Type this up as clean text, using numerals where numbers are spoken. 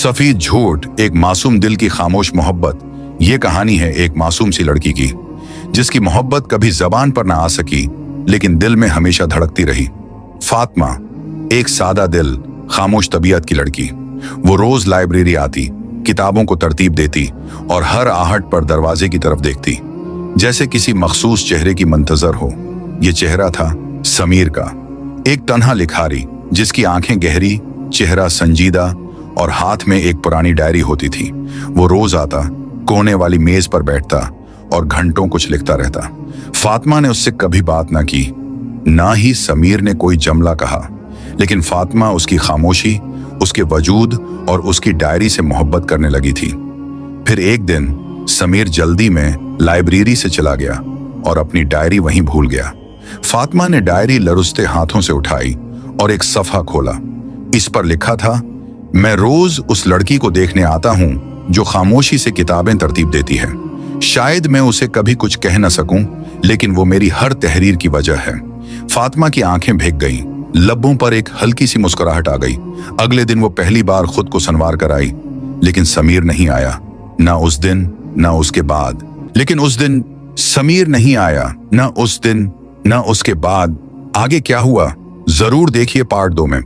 सफेद झूठ, एक मासूम दिल की खामोश मोहब्बत। ये कहानी है एक मासूम सी लड़की की, जिसकी मोहब्बत कभी जबान पर ना आ सकी लेकिन दिल में हमेशा धड़कती रही। फातिमा, एक सादा दिल, खामोश तबीयत की लड़की। वो रोज लाइब्रेरी आती, किताबों को तरतीब देती और हर आहट पर दरवाजे की तरफ देखती, जैसे किसी मखसूस चेहरे की मंतजर हो। ये चेहरा था समीर का, एक तन्हा लिखारी जिसकी आंखें गहरी, चेहरा संजीदा और हाथ में एक पुरानी डायरी होती थी। वो रोज आता, कोने वाली मेज पर बैठता और घंटों कुछ लिखता रहता। फातिमा ने उससे कभी बात ना की, ना ही समीर ने कोई जमला कहा, लेकिन फातिमा उसकी खामोशी, उसके वजूद और उसकी डायरी से मोहब्बत करने लगी थी। फिर एक दिन समीर जल्दी में लाइब्रेरी से चला गया और अपनी डायरी वहीं भूल गया। फातिमा ने डायरी लरुस्ते हाथों से उठाई और एक सफ़ा खोला। इस पर लिखा था, मैं रोज उस लड़की को देखने आता हूं जो खामोशी से किताबें तरतीब देती है। शायद मैं उसे कभी कुछ कह न सकूं, लेकिन वो मेरी हर तहरीर की वजह है। फातिमा की आंखें भीग गईं, लब्बों पर एक हल्की सी मुस्कुराहट आ गई। अगले दिन वो पहली बार खुद को संवार कर आई, लेकिन समीर नहीं आया, ना उस दिन ना उसके बाद। लेकिन उस दिन समीर नहीं आया, ना उस दिन ना उसके बाद। आगे क्या हुआ, जरूर देखिए पार्ट 2 में।